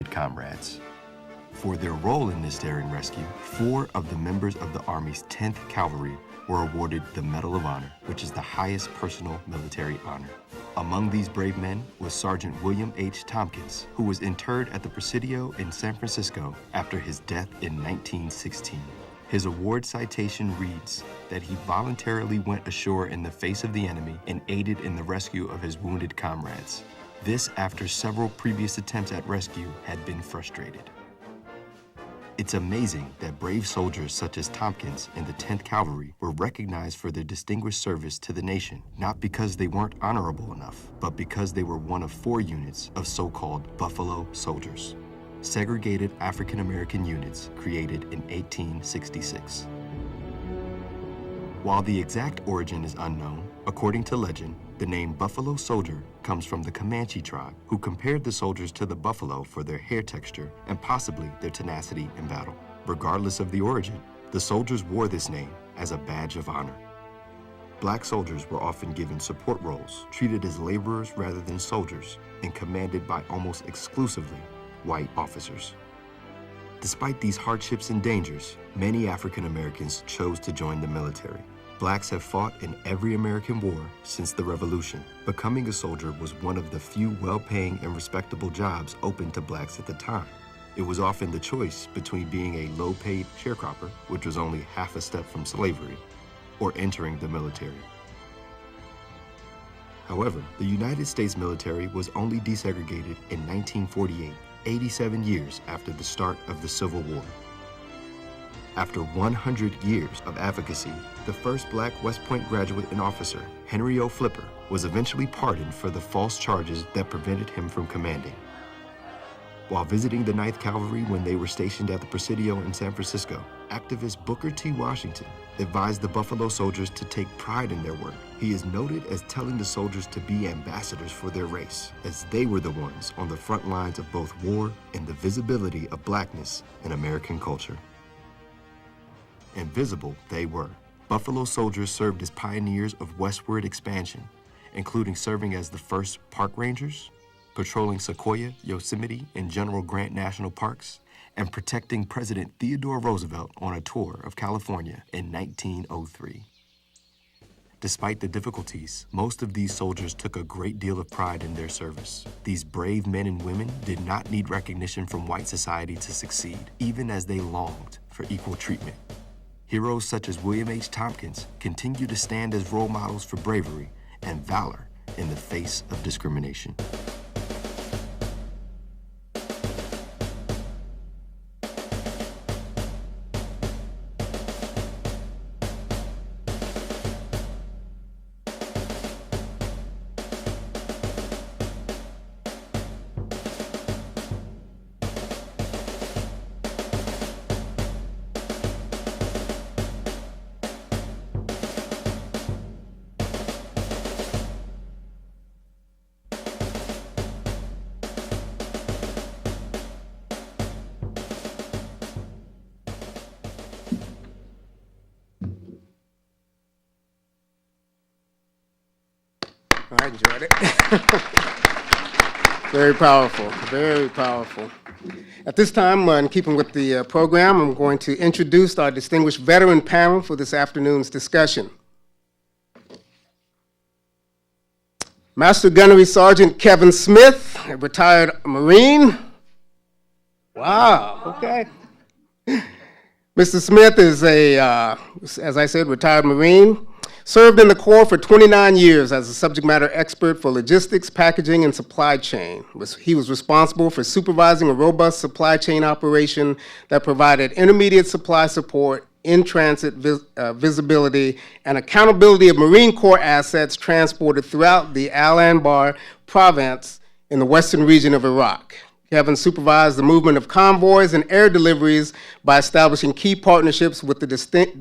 comrades. For their role in this daring rescue, 4 of the members of the Army's 10th Cavalry were awarded the Medal of Honor, which is the highest personal military honor. Among these brave men was Sergeant William H. Tompkins, who was interred at the Presidio in San Francisco after his death in 1916. His award citation reads that he voluntarily went ashore in the face of the enemy and aided in the rescue of his wounded comrades. This after several previous attempts at rescue had been frustrated. It's amazing that brave soldiers such as Tompkins in the 10th Cavalry were recognized for their distinguished service to the nation, not because they weren't honorable enough, but because they were one of 4 units of so-called Buffalo Soldiers, segregated African-American units created in 1866. While the exact origin is unknown, according to legend, the name Buffalo Soldier comes from the Comanche tribe, who compared the soldiers to the buffalo for their hair texture and possibly their tenacity in battle. Regardless of the origin, the soldiers wore this name as a badge of honor. Black soldiers were often given support roles, treated as laborers rather than soldiers, and commanded by almost exclusively white officers. Despite these hardships and dangers, many African Americans chose to join the military. Blacks have fought in every American war since the Revolution. Becoming a soldier was one of the few well-paying and respectable jobs open to blacks at the time. It was often the choice between being a low-paid sharecropper, which was only half a step from slavery, or entering the military. However, the United States military was only desegregated in 1948, 87 years after the start of the Civil War. After 100 years of advocacy, the first black West Point graduate and officer, Henry O. Flipper, was eventually pardoned for the false charges that prevented him from commanding. While visiting the 9th Cavalry when they were stationed at the Presidio in San Francisco, activist Booker T. Washington advised the Buffalo Soldiers to take pride in their work. He is noted as telling the soldiers to be ambassadors for their race, as they were the ones on the front lines of both war and the visibility of blackness in American culture. And visible they were. Buffalo Soldiers served as pioneers of westward expansion, including serving as the first park rangers, patrolling Sequoia, Yosemite, and General Grant National Parks, and protecting President Theodore Roosevelt on a tour of California in 1903. Despite the difficulties, most of these soldiers took a great deal of pride in their service. These brave men and women did not need recognition from white society to succeed, even as they longed for equal treatment. Heroes such as William H. Tompkins continue to stand as role models for bravery and valor in the face of discrimination. I enjoyed it. Very powerful, very powerful. At this time, in keeping with the program, I'm going to introduce our distinguished veteran panel for this afternoon's discussion. Master Gunnery Sergeant Kevin Smith, a retired Marine. Wow, okay. Mr. Smith is as I said, retired Marine. Served in the Corps for 29 years as a subject matter expert for logistics, packaging, and supply chain. He was responsible for supervising a robust supply chain operation that provided intermediate supply support, in-transit visibility, and accountability of Marine Corps assets transported throughout the Al Anbar province in the western region of Iraq. Kevin supervised the movement of convoys and air deliveries by establishing key partnerships with the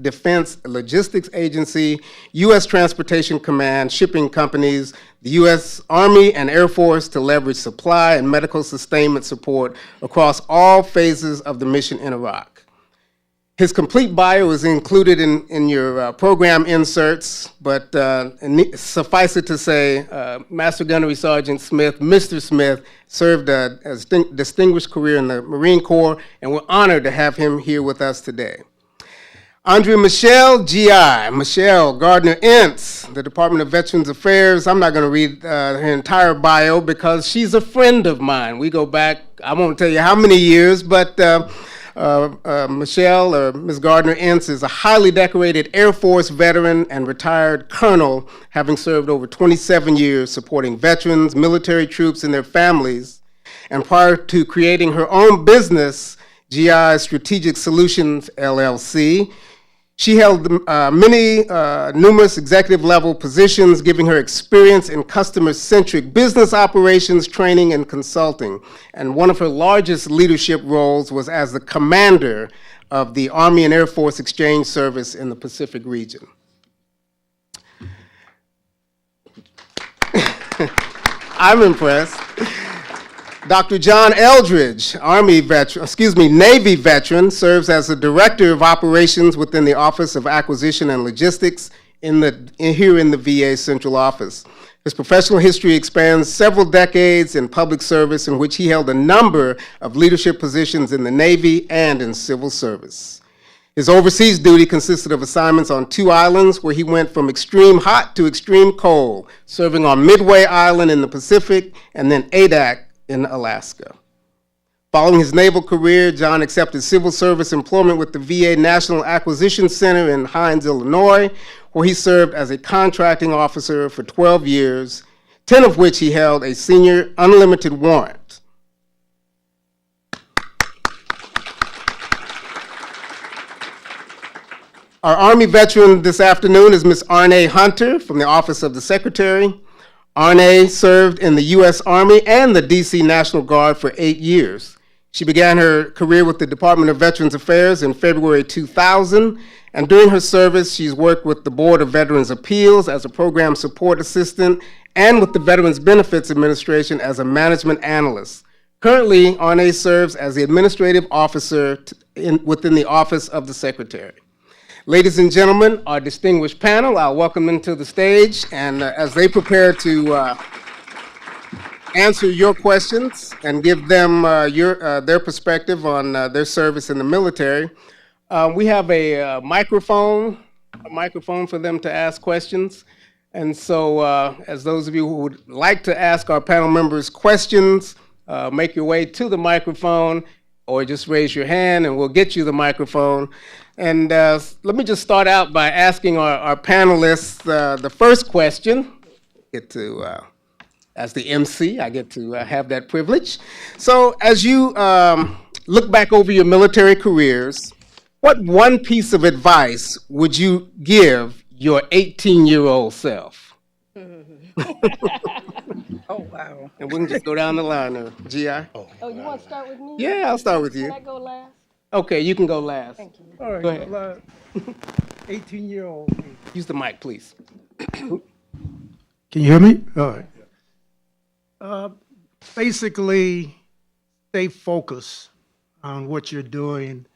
Defense Logistics Agency, U.S. Transportation Command, shipping companies, the U.S. Army and Air Force to leverage supply and medical sustainment support across all phases of the mission in Iraq. His complete bio is included in your program inserts, but suffice it to say, Master Gunnery Sergeant Smith, Mr. Smith, served a distinguished career in the Marine Corps, and we're honored to have him here with us today. Andrea Michelle, GI. Michelle Gardner-Entz, the Department of Veterans Affairs. I'm not going to read her entire bio because she's a friend of mine. We go back, I won't tell you how many years, but Michelle, or Ms. Gardner-Entz, is a highly decorated Air Force veteran and retired colonel, having served over 27 years supporting veterans, military troops, and their families. And prior to creating her own business, GI Strategic Solutions, LLC, she held numerous executive-level positions, giving her experience in customer-centric business operations, training, and consulting. And one of her largest leadership roles was as the commander of the Army and Air Force Exchange Service in the Pacific region. I'm impressed. Dr. John Eldridge, Navy veteran, serves as the Director of Operations within the Office of Acquisition and Logistics here in the VA Central Office. His professional history expands several decades in public service, in which he held a number of leadership positions in the Navy and in civil service. His overseas duty consisted of assignments on 2 islands, where he went from extreme hot to extreme cold, serving on Midway Island in the Pacific and then Adak in Alaska. Following his naval career, John accepted civil service employment with the VA National Acquisition Center in Hines, Illinois, where he served as a contracting officer for 12 years, 10 of which he held a senior unlimited warrant. Our Army veteran this afternoon is Ms. Arne Hunter from the Office of the Secretary. Arne served in the U.S. Army and the D.C. National Guard for 8 years. She began her career with the Department of Veterans Affairs in February 2000, and during her service, she's worked with the Board of Veterans Appeals as a program support assistant and with the Veterans Benefits Administration as a management analyst. Currently, Arne serves as the administrative officer within the Office of the Secretary. Ladies and gentlemen, our distinguished panel, I'll welcome them to the stage, and as they prepare to answer your questions and give them their perspective on their service in the military, we have a microphone for them to ask questions. And so as those of you who would like to ask our panel members questions, make your way to the microphone, or just raise your hand and we'll get you the microphone. And let me just start out by asking our panelists the first question. As the MC, I get to have that privilege. So as you look back over your military careers, what one piece of advice would you give your 18-year-old self? Oh, wow. And we can just go down the line there. GI? Oh, you want to start with me? Yeah, I'll start with you. Can I go last? Okay, you can go last. Thank you. All right, Go ahead. well, 18-year-old me. Use the mic, please. Can you hear me? All right. Basically, stay focused on what you're doing.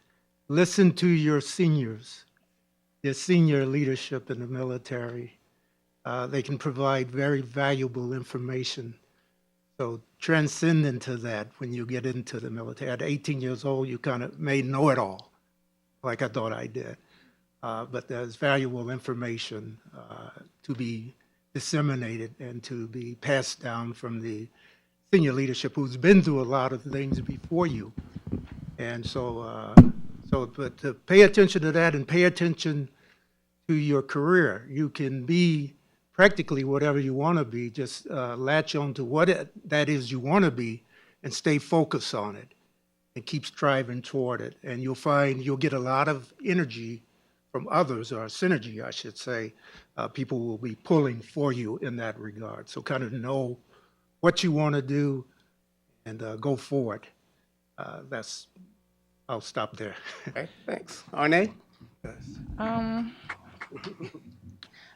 Listen to your seniors, your senior leadership in the military. They can provide very valuable information. So transcend into that when you get into the military. At 18 years old, you kind of may know it all, like I thought I did. But there's valuable information to be disseminated and to be passed down from the senior leadership who's been through a lot of things before you. And but to pay attention to that and pay attention to your career. You can be practically whatever you want to be, just latch on to what that is you want to be and stay focused on it and keep striving toward it. And you'll find you'll get a lot of energy from others, or synergy, I should say. People will be pulling for you in that regard. So kind of know what you want to do and go forward. I'll stop there. Okay, thanks. Arne?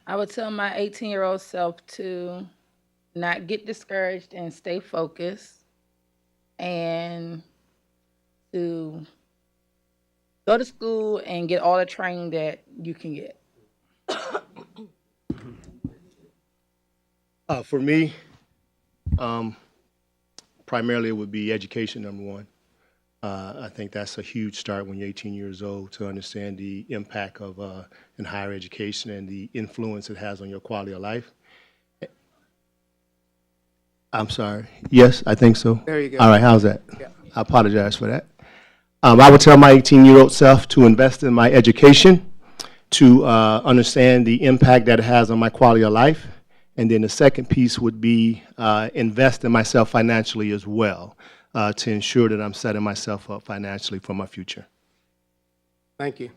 I would tell my 18-year-old self to not get discouraged and stay focused, and to Go to school and get all the training that you can get. For me, primarily it would be education, number one. I think that's a huge start when you're 18 years old to understand the impact of in higher education and the influence it has on your quality of life. I'm sorry. Yes, I think so. There you go. All right, how's that? Yeah. I apologize for that. I would tell my 18-year-old self to invest in my education, to understand the impact that it has on my quality of life. And then the second piece would be invest in myself financially as well, to ensure that I'm setting myself up financially for my future. Thank you.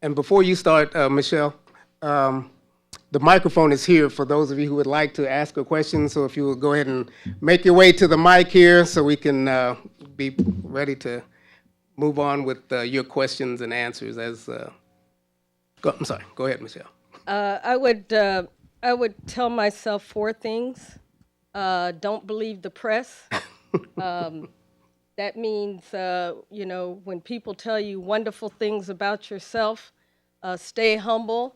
And before you start, Michelle, the microphone is here for those of you who would like to ask a question. So if you will go ahead and make your way to the mic here so we can be ready to move on with your questions and answers. I'm sorry, go ahead, Michelle. I would tell myself 4 things. Don't believe the press. That means, when people tell you wonderful things about yourself, stay humble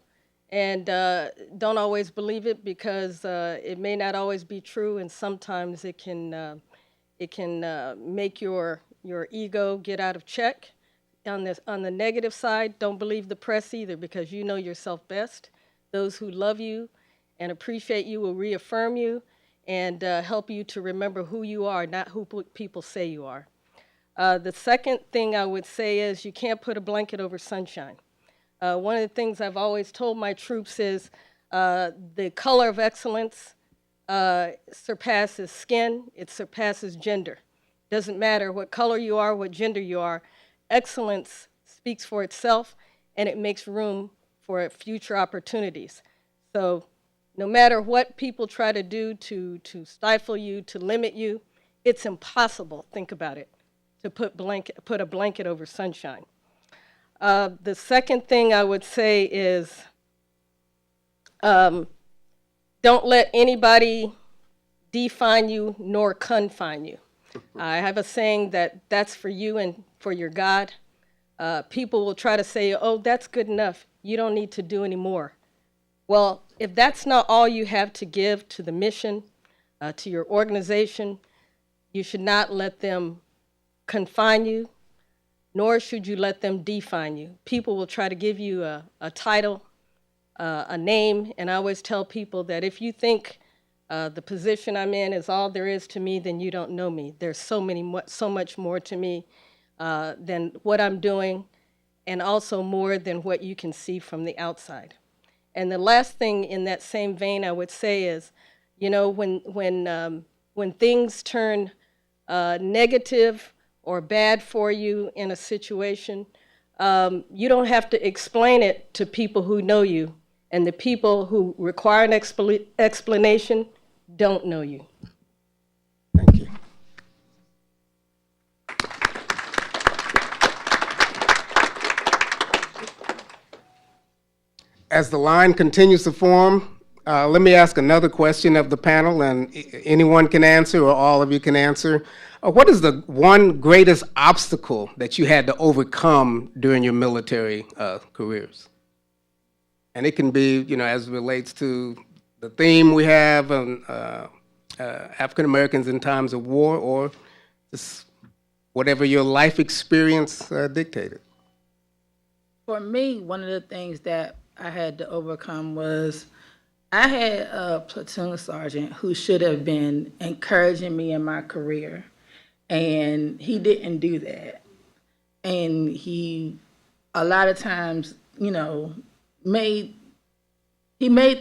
and don't always believe it because it may not always be true, and sometimes it can make your ego get out of check. On the negative side, don't believe the press either because you know yourself best. Those who love you and appreciate you will reaffirm you and help you to remember who you are, not who people say you are. The second thing I would say is you can't put a blanket over sunshine. One of the things I've always told my troops is the color of excellence surpasses skin, it surpasses gender. Doesn't matter what color you are, what gender you are, excellence speaks for itself and it makes room for future opportunities. So no matter what people try to do to stifle you, to limit you, it's impossible, think about it, to put a blanket over sunshine. The second thing I would say is don't let anybody define you nor confine you. I have a saying that's for you and for your God. People will try to say, oh, that's good enough. You don't need to do any more. Well, if that's not all you have to give to the mission, to your organization, you should not let them confine you, nor should you let them define you. People will try to give you a title, a name, and I always tell people that if you think the position I'm in is all there is to me, then you don't know me. There's so much more to me than what I'm doing, and also more than what you can see from the outside. And the last thing in that same vein I would say is, when things turn negative or bad for you in a situation, you don't have to explain it to people who know you, and the people who require an explanation don't know you. Thank you. As the line continues to form, let me ask another question of the panel, and anyone can answer or all of you can answer. What is the one greatest obstacle that you had to overcome during your military careers? And it can be, as it relates to the theme we have on African Americans in times of war, or just whatever your life experience dictated. For me, one of the things that I had to overcome was I had a platoon sergeant who should have been encouraging me in my career, and he didn't do that. And he, a lot of times, made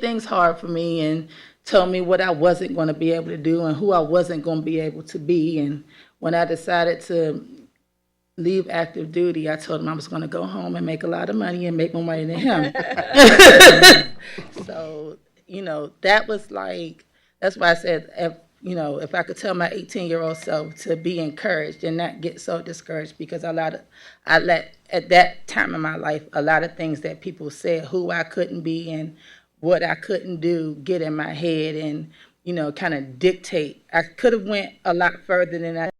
things hard for me and told me what I wasn't going to be able to do and who I wasn't going to be able to be. And when I decided to leave active duty, I told him I was going to go home and make a lot of money and make more money than him. So, that was like, that's why I said, if I could tell my 18-year-old self to be encouraged and not get so discouraged, because I let, at that time in my life, a lot of things that people said, who I couldn't be and what I couldn't do, get in my head and, you know, kind of dictate. I could have went a lot further than I